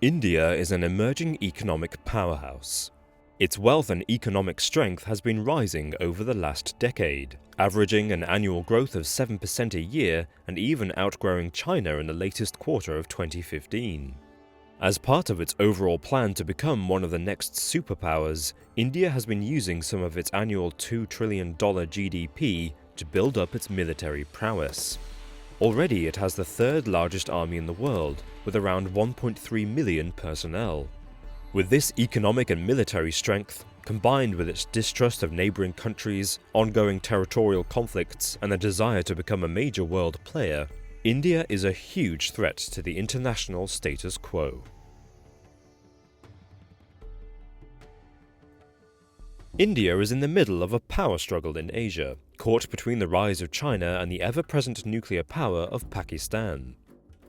India is an emerging economic powerhouse. Its wealth and economic strength has been rising over the last decade, averaging an annual growth of 7% a year and even outgrowing China in the latest quarter of 2015. As part of its overall plan to become one of the next superpowers, India has been using some of its annual $2 trillion GDP to build up its military prowess. Already it has the third largest army in the world, with around 1.3 million personnel. With this economic and military strength, combined with its distrust of neighbouring countries, ongoing territorial conflicts, and a desire to become a major world player, India is a huge threat to the international status quo. India is in the middle of a power struggle in Asia, caught between the rise of China and the ever-present nuclear power of Pakistan.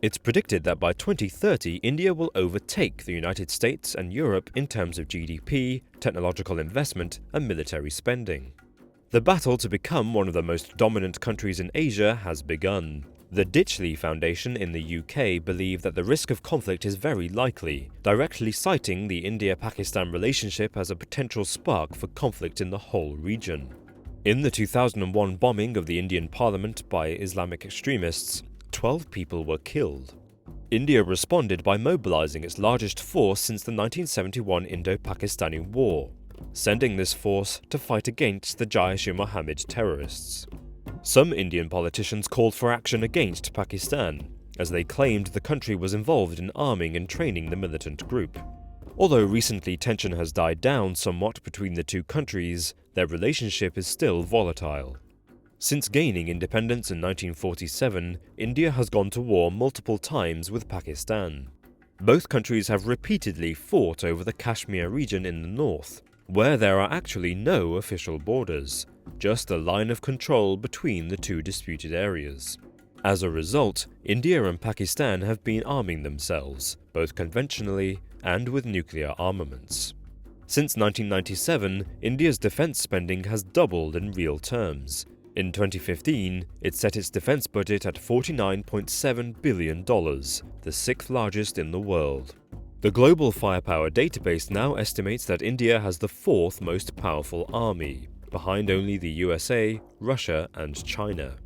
It's predicted that by 2030, India will overtake the United States and Europe in terms of GDP, technological investment, and military spending. The battle to become one of the most dominant countries in Asia has begun. The Ditchley Foundation in the UK believe that the risk of conflict is very likely, directly citing the India-Pakistan relationship as a potential spark for conflict in the whole region. In the 2001 bombing of the Indian Parliament by Islamic extremists, 12 people were killed. India responded by mobilizing its largest force since the 1971 Indo-Pakistani War, sending this force to fight against the Jaish-e-Mohammed terrorists. Some Indian politicians called for action against Pakistan, as they claimed the country was involved in arming and training the militant group. Although recently tension has died down somewhat between the two countries, their relationship is still volatile. Since gaining independence in 1947, India has gone to war multiple times with Pakistan. Both countries have repeatedly fought over the Kashmir region in the north, where there are actually no official borders, just a line of control between the two disputed areas. As a result, India and Pakistan have been arming themselves, both conventionally and with nuclear armaments. Since 1997, India's defense spending has doubled in real terms. In 2015, it set its defense budget at $49.7 billion, the sixth largest in the world. The Global Firepower database now estimates that India has the fourth most powerful army, behind only the USA, Russia, and China.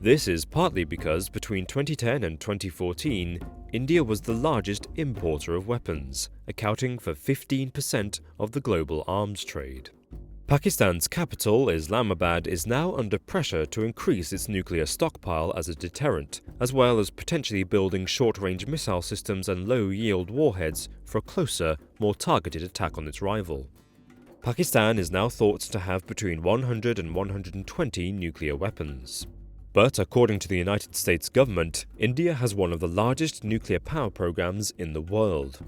This is partly because between 2010 and 2014, India was the largest importer of weapons, accounting for 15% of the global arms trade. Pakistan's capital, Islamabad, is now under pressure to increase its nuclear stockpile as a deterrent, as well as potentially building short-range missile systems and low-yield warheads for a closer, more targeted attack on its rival. Pakistan is now thought to have between 100 and 120 nuclear weapons. But according to the United States government, India has one of the largest nuclear power programs in the world.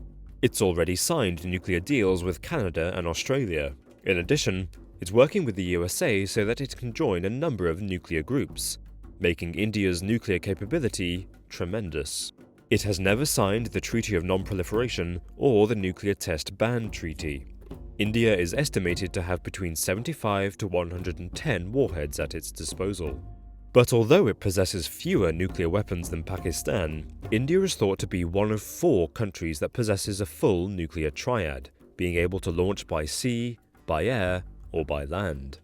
It's already signed nuclear deals with Canada and Australia. In addition, it's working with the USA so that it can join a number of nuclear groups, making India's nuclear capability tremendous. It has never signed the Treaty of Non-Proliferation or the Nuclear Test Ban Treaty. India is estimated to have between 75 to 110 warheads at its disposal. But although it possesses fewer nuclear weapons than Pakistan, India is thought to be one of 4 countries that possesses a full nuclear triad, being able to launch by sea, by air, or by land.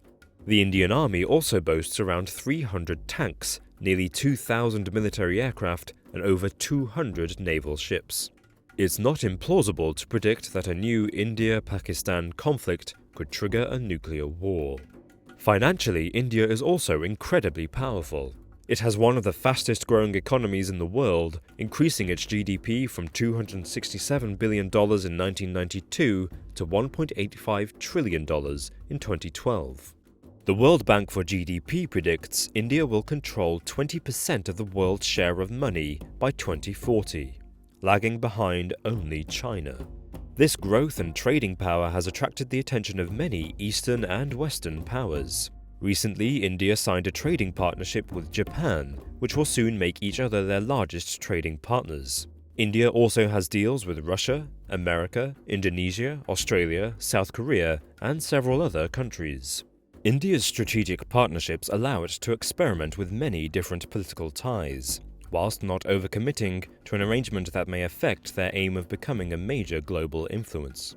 The Indian Army also boasts around 300 tanks, nearly 2,000 military aircraft, and over 200 naval ships. It's not implausible to predict that a new India-Pakistan conflict could trigger a nuclear war. Financially, India is also incredibly powerful. It has one of the fastest growing economies in the world, increasing its GDP from $267 billion in 1992 to $1.85 trillion in 2012. The World Bank for GDP predicts India will control 20% of the world's share of money by 2040, lagging behind only China. This growth and trading power has attracted the attention of many Eastern and Western powers. Recently, India signed a trading partnership with Japan, which will soon make each other their largest trading partners. India also has deals with Russia, America, Indonesia, Australia, South Korea, and several other countries. India's strategic partnerships allow it to experiment with many different political ties. whilst not overcommitting to an arrangement that may affect their aim of becoming a major global influence.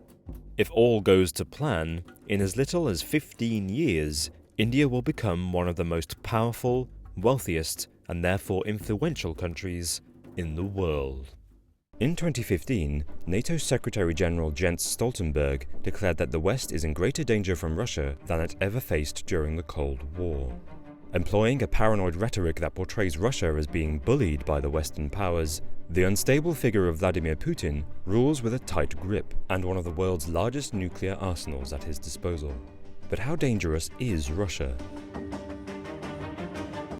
If all goes to plan, in as little as 15 years, India will become one of the most powerful, wealthiest, and therefore influential countries in the world. In 2015, NATO Secretary-General Jens Stoltenberg declared that the West is in greater danger from Russia than it ever faced during the Cold War. Employing a paranoid rhetoric that portrays Russia as being bullied by the Western powers, the unstable figure of Vladimir Putin rules with a tight grip and one of the world's largest nuclear arsenals at his disposal. But how dangerous is Russia?